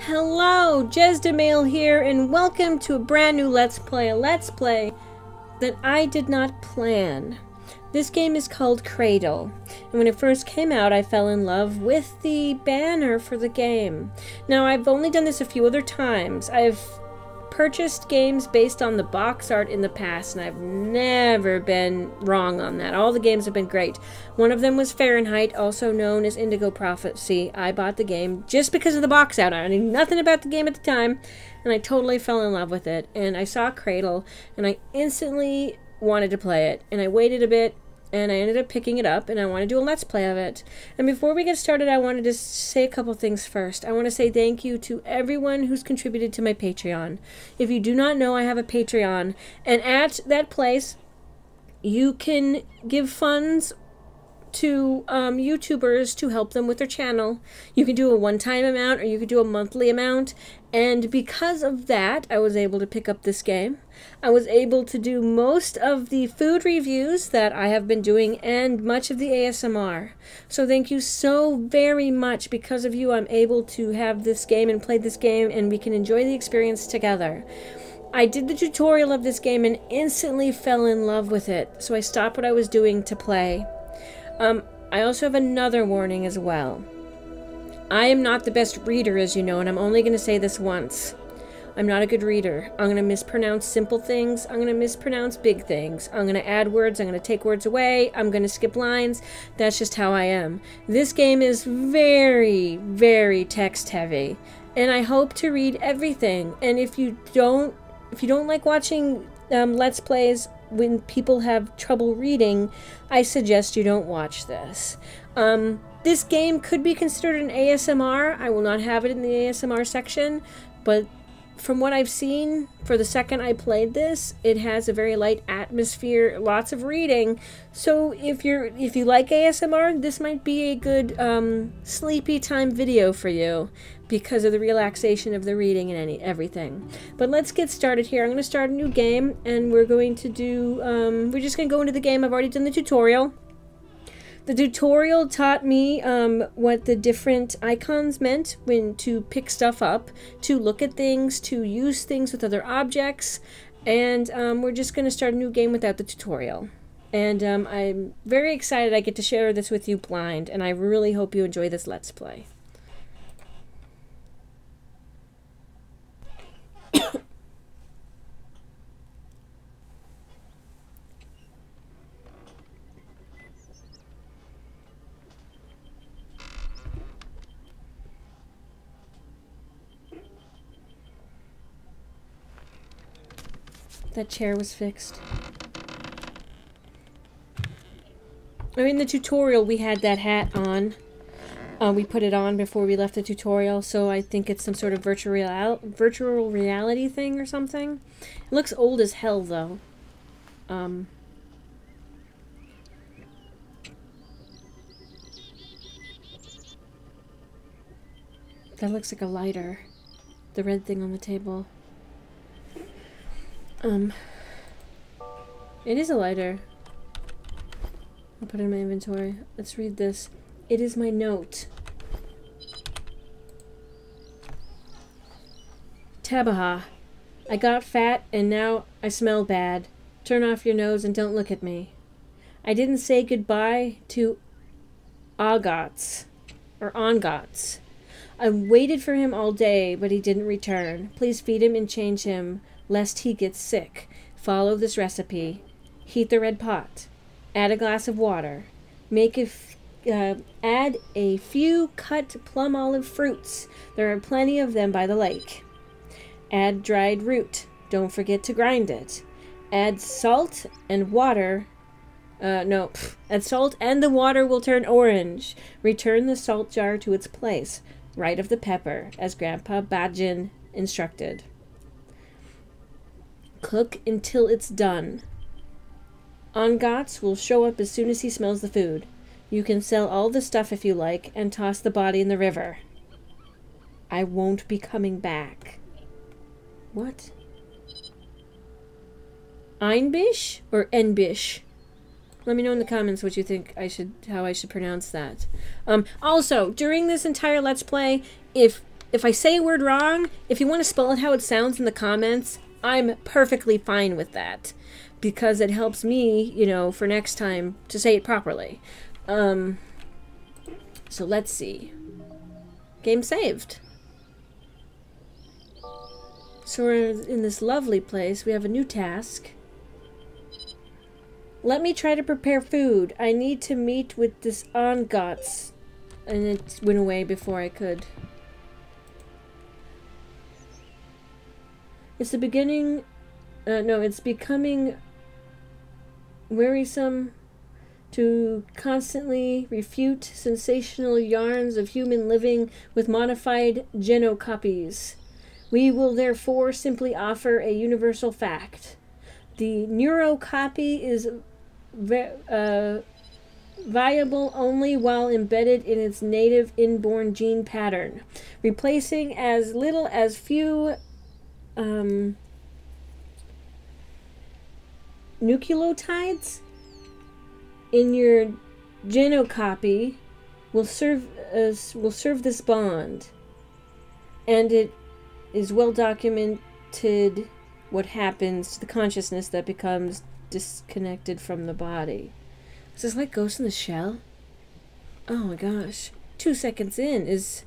Hello, Jezdamayel here, and welcome to a brand new Let's Play, a Let's Play that I did not plan. This game is called Cradle, and when it first came out, I fell in love with the banner for the game. Now, I've only done this a few other times. I've purchased games based on the box art in the past, and I've never been wrong on that. All the games have been great. One of them was Fahrenheit, also known as Indigo Prophecy. I bought the game just because of the box art. I knew nothing about the game at the time, and I totally fell in love with it. And I saw Cradle, and I instantly wanted to play it. And I waited a bit, and I ended up picking it up, and I want to do a Let's Play of it. And before we get started, I wanted to say a couple things first. I want to say thank you to everyone who's contributed to my Patreon. If you do not know, I have a Patreon, and at that place, you can give funds to YouTubers to help them with their channel. You can do a one-time amount, or you can do a monthly amount, and because of that, I was able to pick up this game. I was able to do most of the food reviews that I have been doing, and much of the ASMR. So thank you so very much. Because of you, I'm able to have this game and play this game, and we can enjoy the experience together. I did the tutorial of this game and instantly fell in love with it, so I stopped what I was doing to play. I also have another warning as well. I am not the best reader, as you know, and I'm only going to say this once. I'm not a good reader. I'm going to mispronounce simple things. I'm going to mispronounce big things. I'm going to add words. I'm going to take words away. I'm going to skip lines. That's just how I am. This game is very, very text heavy, and I hope to read everything. And if you don't like watching Let's Plays when people have trouble reading, I suggest you don't watch this. This game could be considered an ASMR. I will not have it in the ASMR section, but from what I've seen, for the second I played this, it has a very light atmosphere, lots of reading. So if you like ASMR, this might be a good sleepy time video for you because of the relaxation of the reading and everything. But let's get started here. I'm going to start a new game, and we're going to do, we're just going to go into the game. I've already done the tutorial. The tutorial taught me what the different icons meant when to pick stuff up, to look at things, to use things with other objects, and we're just going to start a new game without the tutorial. And I'm very excited I get to share this with you blind, and I really hope you enjoy this Let's Play. That chair was fixed. In the tutorial, we had that hat on. We put it on before we left the tutorial, so I think it's some sort of virtual reality thing or something. It looks old as hell, though. That looks like a lighter. The red thing on the table. It is a lighter. I'll put it in my inventory. Let's read this. It is my note. Tabaha. I got fat and now I smell bad. Turn off your nose and don't look at me. I didn't say goodbye to Ongots. I waited for him all day, but he didn't return. Please feed him and change him, lest he gets sick. Follow this recipe. Heat the red pot. Add a glass of water. Add a few cut plum olive fruits. There are plenty of them by the lake. Add dried root. Don't forget to grind it. Add salt and water. Add salt and the water will turn orange. Return the salt jar to its place. Right of the pepper, as Grandpa Bajin instructed. Cook until it's done. Ongots will show up as soon as he smells the food. You can sell all the stuff if you like, and toss the body in the river. I won't be coming back. What? Einbish or Enbish? Let me know in the comments what you think how I should pronounce that. Also, during this entire Let's Play, if if I say a word wrong, if you want to spell it how it sounds in the comments, I'm perfectly fine with that. Because it helps me, you know, for next time to say it properly. So let's see. Game saved. So we're in this lovely place. We have a new task. Let me try to prepare food. I need to meet with this Ongots. And it went away before I could. It's the beginning... no, it's becoming wearisome to constantly refute sensational yarns of human living with modified genocopies. We will therefore simply offer a universal fact. The neurocopy is viable only while embedded in its native inborn gene pattern, replacing as little as few nucleotides in your genocopy will serve this bond, and it is well documented what happens to the consciousness that becomes disconnected from the body. Is this like Ghost in the Shell? Oh my gosh. 2 seconds in is...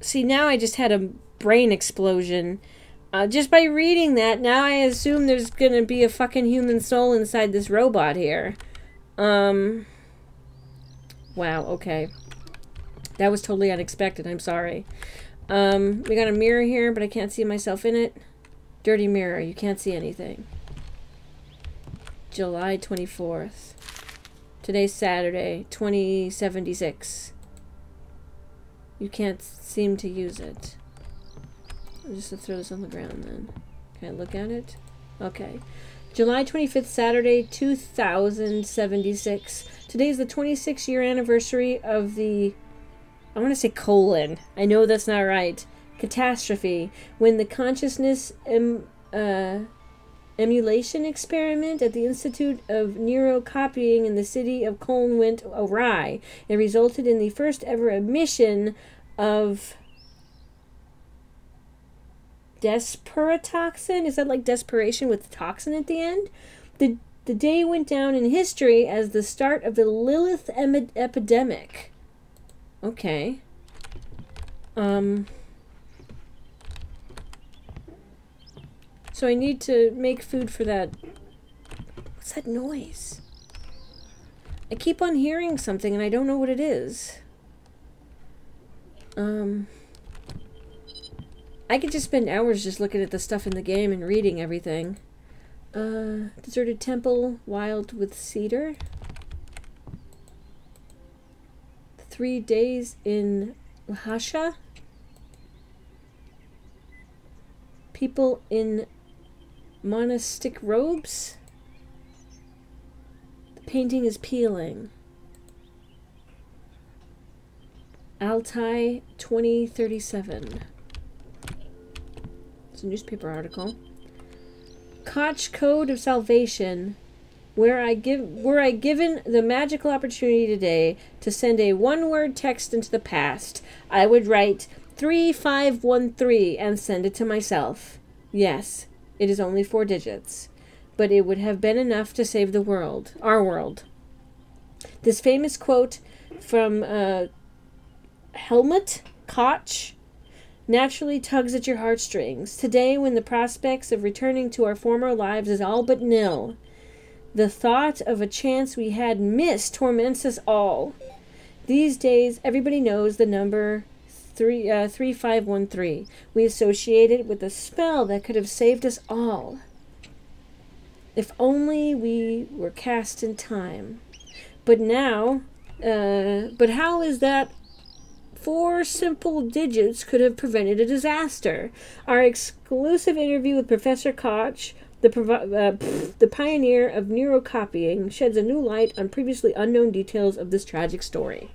See, now I just had a brain explosion. Just by reading that, now I assume there's gonna be a fucking human soul inside this robot here. Wow, okay. That was totally unexpected, I'm sorry. We got a mirror here, but I can't see myself in it. Dirty mirror, you can't see anything. July 24th. Today's Saturday, 2076. You can't seem to use it. I'll just throw this on the ground then. Can I look at it? Okay. July 25th, Saturday, 2076. Today is the 26th-year anniversary of the... I want to say colon. I know that's not right. Catastrophe. When the consciousness emulation experiment at the Institute of Neurocopying in the city of Cologne went awry. It resulted in the first ever emission of desperatoxin. Is that like desperation with toxin at the end? The day went down in history as the start of the Lilith epidemic. Okay. So I need to make food for that. What's that noise? I keep on hearing something and I don't know what it is. I could just spend hours just looking at the stuff in the game and reading everything. Deserted temple, wild with cedar. 3 days in Lhasa. People in monastic robes. The painting is peeling. Altai 2037. It's a newspaper article. Koch Code of Salvation. Were I given the magical opportunity today to send a one-word text into the past, I would write 3513 and send it to myself. Yes, it is only 4 digits, but it would have been enough to save the world, our world. This famous quote from Helmut Koch naturally tugs at your heartstrings. Today, when the prospects of returning to our former lives is all but nil, the thought of a chance we had missed torments us all. These days, everybody knows the number 3513. We associate it with a spell that could have saved us all. If only we were cast in time. But now, but how is that 4 simple digits could have prevented a disaster? Our exclusive interview with Professor Koch, the pioneer of neurocopying, sheds a new light on previously unknown details of this tragic story.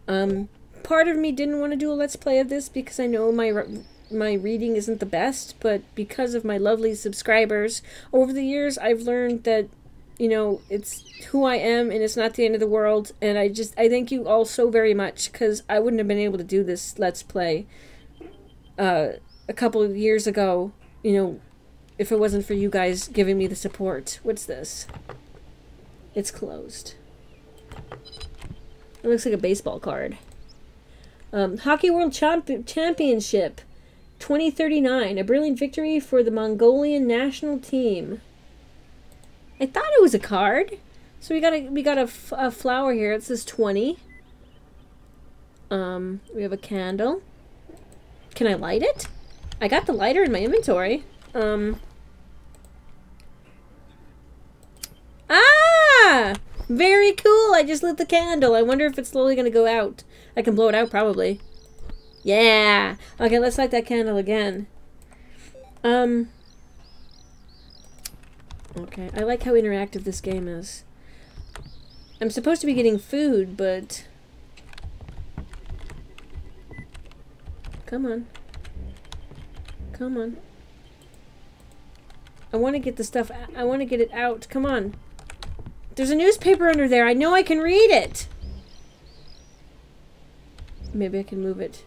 Part of me didn't want to do a Let's Play of this because I know my reading isn't the best, but because of my lovely subscribers, over the years I've learned that, you know, it's who I am, and it's not the end of the world. And I thank you all so very much, because I wouldn't have been able to do this Let's Play a couple of years ago, you know, if it wasn't for you guys giving me the support. What's this? It's closed. It looks like a baseball card. Hockey World Championship 2039. A brilliant victory for the Mongolian national team. I thought it was a card. So we got a flower here. It says 20. We have a candle. Can I light it? I got the lighter in my inventory. Ah! Very cool. I just lit the candle. I wonder if it's slowly going to go out. I can blow it out, probably. Yeah! Okay, let's light that candle again. Okay, I like how interactive this game is. I'm supposed to be getting food, but... Come on. Come on. I want to get the stuff... I want to get it out. Come on. There's a newspaper under there. I know I can read it. Maybe I can move it.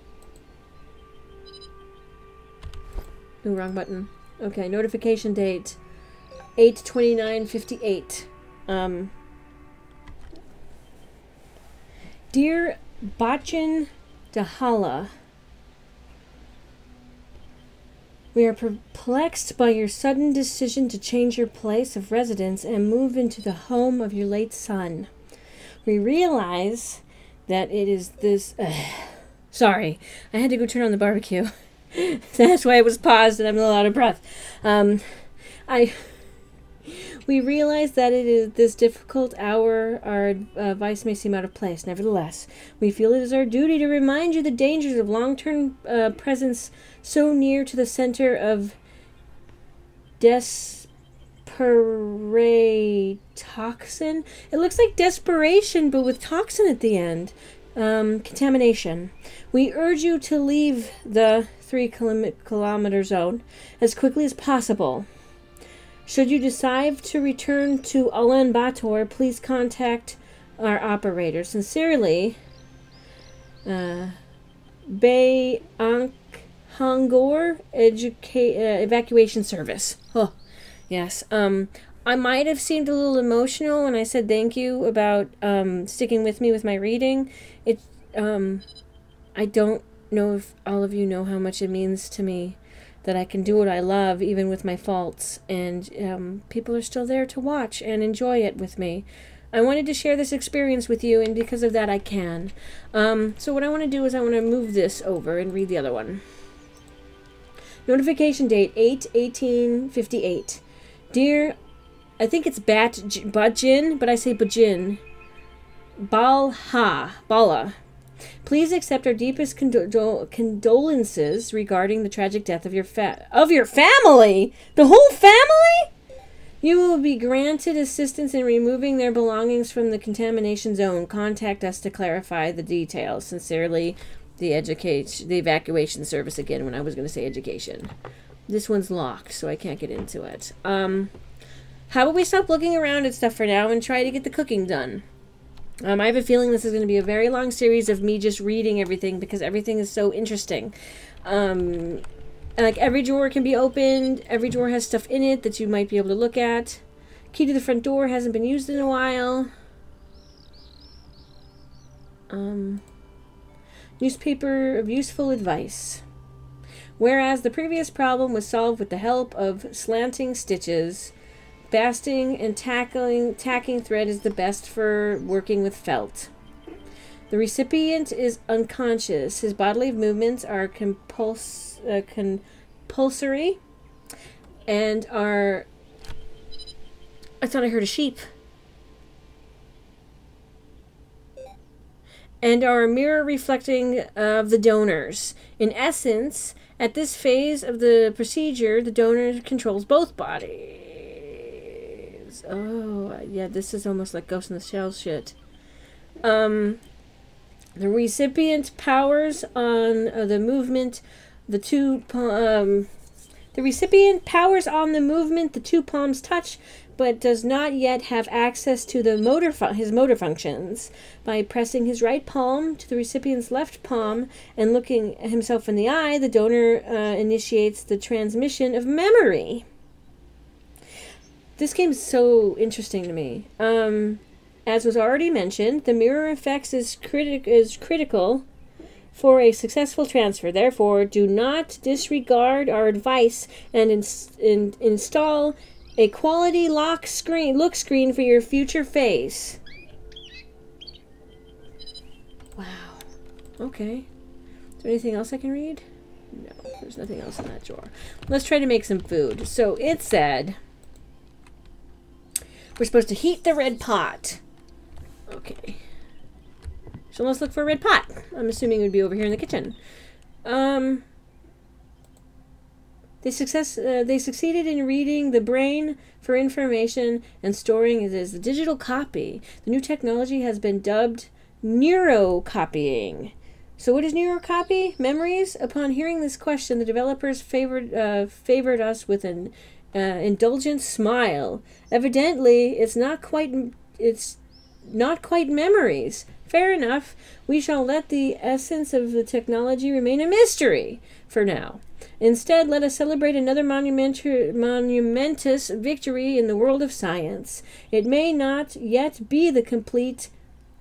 Ooh, wrong button. Okay, notification date. 8/29/58. Dear Bachin Dahala, we are perplexed by your sudden decision to change your place of residence and move into the home of your late son. We realize that it is this... sorry, I had to go turn on the barbecue. That's why it was paused and I'm a little out of breath. We realize that it is this difficult hour. Our advice may seem out of place. Nevertheless, we feel it is our duty to remind you the dangers of long-term presence so near to the center of toxin. It looks like desperation, but with toxin at the end. Contamination. We urge you to leave the 3-kilometer zone as quickly as possible. Should you decide to return to Ulaanbaatar, please contact our operator. Sincerely, Bay Ankhangor Evacuation Service. Oh, yes. I might have seemed a little emotional when I said thank you about sticking with me with my reading. I don't know if all of you know how much it means to me that I can do what I love, even with my faults, and people are still there to watch and enjoy it with me. I wanted to share this experience with you, and because of that, I can. So what I want to do is I want to move this over and read the other one. Notification date, 8/18/58. Dear, I think it's Bajin, but I say Bajin. Bala. Please accept our deepest condolences regarding the tragic death of your family. The whole family? You will be granted assistance in removing their belongings from the contamination zone. Contact us to clarify the details. Sincerely, the evacuation service again when I was going to say education. This one's locked, so I can't get into it. How about we stop looking around at stuff for now and try to get the cooking done? I have a feeling this is going to be a very long series of me just reading everything because everything is so interesting. Like every drawer can be opened. Every drawer has stuff in it that you might be able to look at. Key to the front door hasn't been used in a while. Newspaper of useful advice. Whereas the previous problem was solved with the help of slanting stitches, basting and tacking thread is the best for working with felt. The recipient is unconscious. His bodily movements are compulsory and are... I thought I heard a sheep. And are a mirror reflecting of the donors. In essence, at this phase of the procedure, the donor controls both bodies. Oh, yeah, this is almost like Ghost in the Shell shit. The recipient powers on the movement. The recipient powers on the movement. The two palms touch, but does not yet have access to the his motor functions. By pressing his right palm to the recipient's left palm and looking himself in the eye, the donor initiates the transmission of memory. This game is so interesting to me. As was already mentioned, the mirror effects is critical for a successful transfer. Therefore, do not disregard our advice and install a quality look screen for your future face. Wow. Okay. Is there anything else I can read? No, there's nothing else in that drawer. Let's try to make some food. So it said we're supposed to heat the red pot. Okay. So let's look for a red pot. I'm assuming it would be over here in the kitchen. They succeeded in reading the brain for information and storing it as a digital copy. The new technology has been dubbed neurocopying. So what is neurocopy? Memories? Upon hearing this question, the developers favored us with an indulgent smile. Evidently, it's not quite memories. Fair enough. We shall let the essence of the technology remain a mystery for now. Instead, let us celebrate another monumentous victory in the world of science. It may not yet be the complete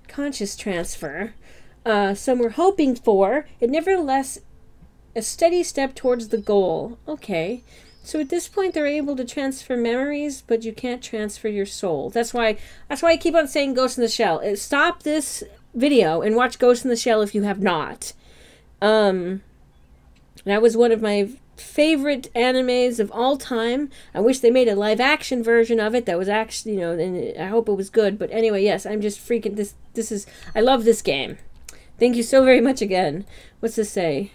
conscious transfer some were hoping for. It nevertheless a steady step towards the goal. Okay. So at this point, they're able to transfer memories, but you can't transfer your soul. That's why I keep on saying Ghost in the Shell. Stop this video and watch Ghost in the Shell if you have not. That was one of my favorite animes of all time. I wish they made a live-action version of it that was actually, and I hope it was good. But anyway, yes, I'm just freaking I love this game. Thank you so very much again. What's this say?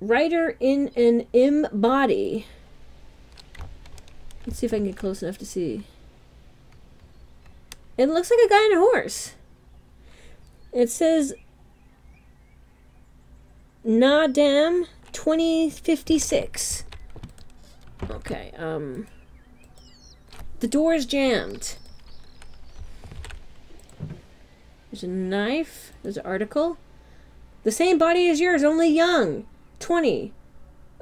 Writer in an body. Let's see if I can get close enough to see. It looks like a guy on a horse. It says Nadam 2056. Okay, the door is jammed. There's a knife. There's an article. The same body as yours, only young. 20.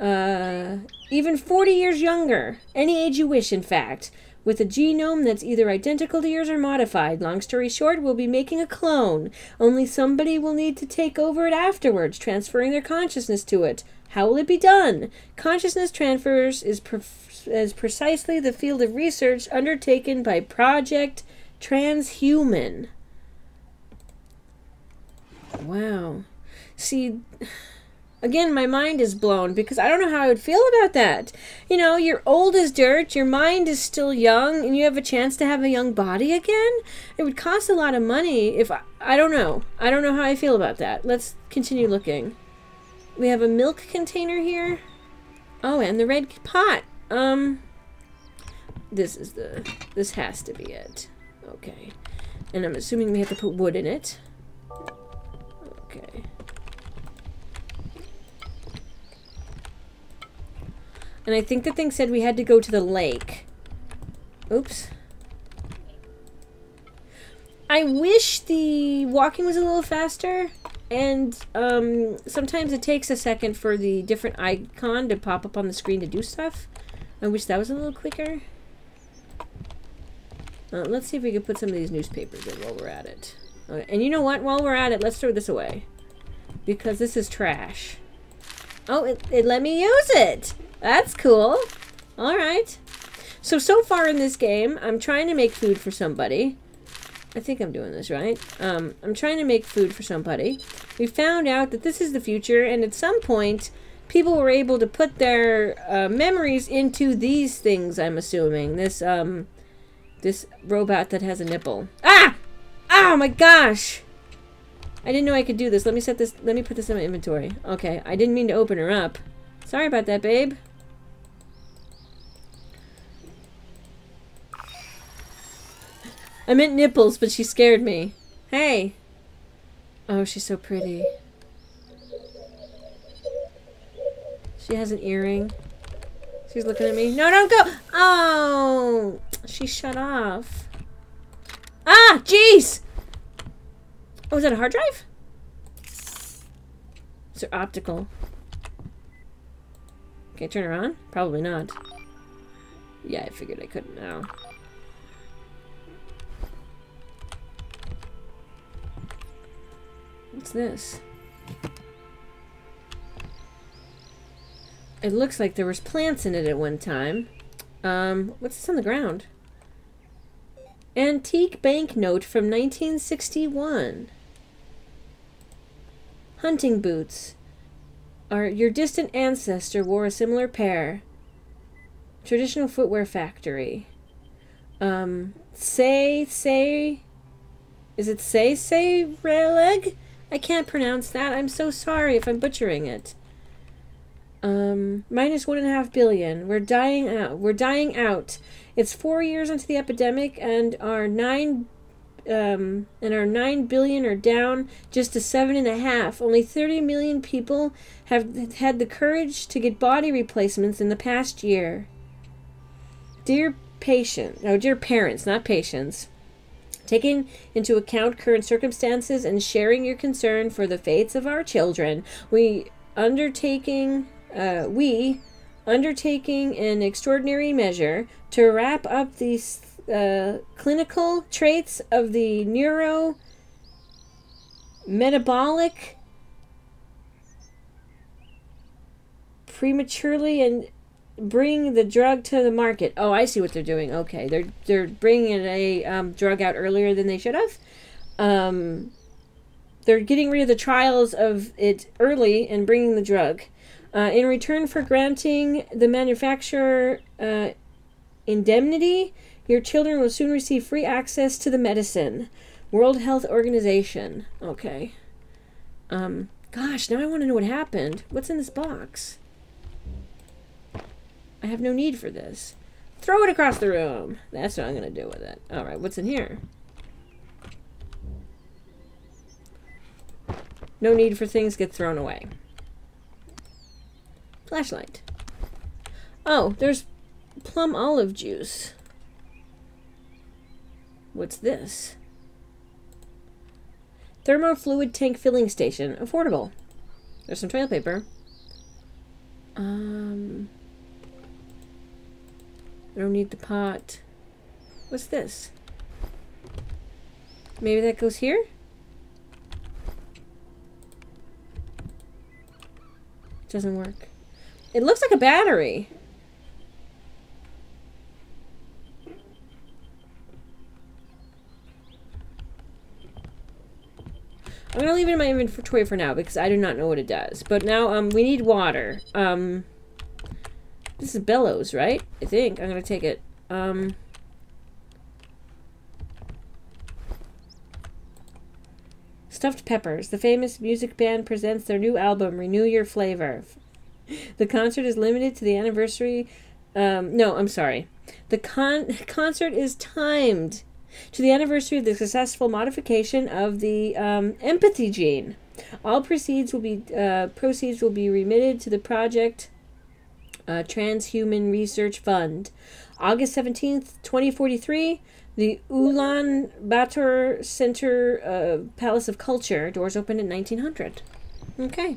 Even 40 years younger. Any age you wish, in fact. With a genome that's either identical to yours or modified. Long story short, we'll be making a clone. Only somebody will need to take over it afterwards, transferring their consciousness to it. How will it be done? Consciousness transfers is precisely the field of research undertaken by Project Transhuman. Wow. See, again, my mind is blown because I don't know how I would feel about that. You know, you're old as dirt, your mind is still young, and you have a chance to have a young body again? It would cost a lot of money if I don't know. I don't know how I feel about that. Let's continue looking. We have a milk container here. Oh, and the red pot. This has to be it. Okay. And I'm assuming we have to put wood in it. Okay. And I think the thing said we had to go to the lake. Oops. I wish the walking was a little faster. And sometimes it takes a second for the different icon to pop up on the screen to do stuff. I wish that was a little quicker. Let's see if we can put some of these newspapers in while we're at it. Okay. And you know what? While we're at it, let's throw this away. Because this is trash. Oh, it let me use it! That's cool. Alright. So far in this game, I'm trying to make food for somebody. I think I'm doing this right. I'm trying to make food for somebody. We found out that this is the future, and at some point, people were able to put their memories into these things, I'm assuming. This robot that has a nipple. Ah! Oh my gosh! I didn't know I could do this. Let me put this in my inventory. Okay, I didn't mean to open her up. Sorry about that, babe. I meant nipples, but she scared me. Hey. Oh, she's so pretty. She has an earring. She's looking at me. No, don't go! Oh! She shut off. Ah! Jeez! Oh, is that a hard drive? Is it optical? Can I turn her on? Probably not. Yeah, I figured I couldn't now. What's this? It looks like there was plants in it at one time. What's this on the ground? Antique banknote from 1961. Hunting boots. Your distant ancestor wore a similar pair. Traditional footwear factory. Is it say releg? I can't pronounce that. I'm so sorry if I'm butchering it. Minus 1.5 billion. We're dying out. We're dying out. It's 4 years into the epidemic, and our 9 billion are down just to 7.5. Only 30 million people have had the courage to get body replacements in the past year. Dear parents, not patients. Taking into account current circumstances and sharing your concern for the fates of our children, we undertaking an extraordinary measure to wrap up these clinical traits of the metabolic prematurely and bring the drug to the market. Oh, I see what they're doing. Okay, they're bringing a drug out earlier than they should have. They're getting rid of the trials of it early and bringing the drug. In return for granting the manufacturer indemnity, your children will soon receive free access to the medicine. World Health Organization. Okay. Gosh, now I want to know what happened. What's in this box? I have no need for this. Throw it across the room. That's what I'm going to do with it. Alright, what's in here? No need for things get thrown away. Flashlight. Oh, there's plum olive juice. What's this? Thermofluid tank filling station. Affordable. There's some toilet paper. I don't need the pot. What's this? Maybe that goes here? Doesn't work. It looks like a battery. I'm gonna leave it in my inventory for now because I do not know what it does. But now we need water. This is bellows, right? I think. I'm gonna take it. Stuffed Peppers. The famous music band presents their new album, Renew Your Flavor. The concert is limited to the anniversary. No, I'm sorry. The concert is timed to the anniversary of the successful modification of the empathy gene. All proceeds will be remitted to the project Transhuman Research Fund. August 17th, 2043. The Ulaanbaatar Center Palace of Culture. Doors open at 1900. Okay.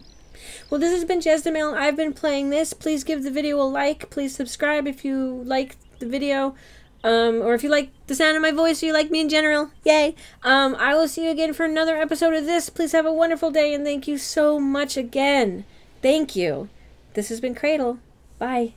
Well, this has been Jezdamayel. I've been playing this. Please give the video a like. Please subscribe if you like the video. Or if you like the sound of my voice or you like me in general. Yay. I will see you again for another episode of this. Please have a wonderful day and thank you so much again. Thank you. This has been Cradle. Bye.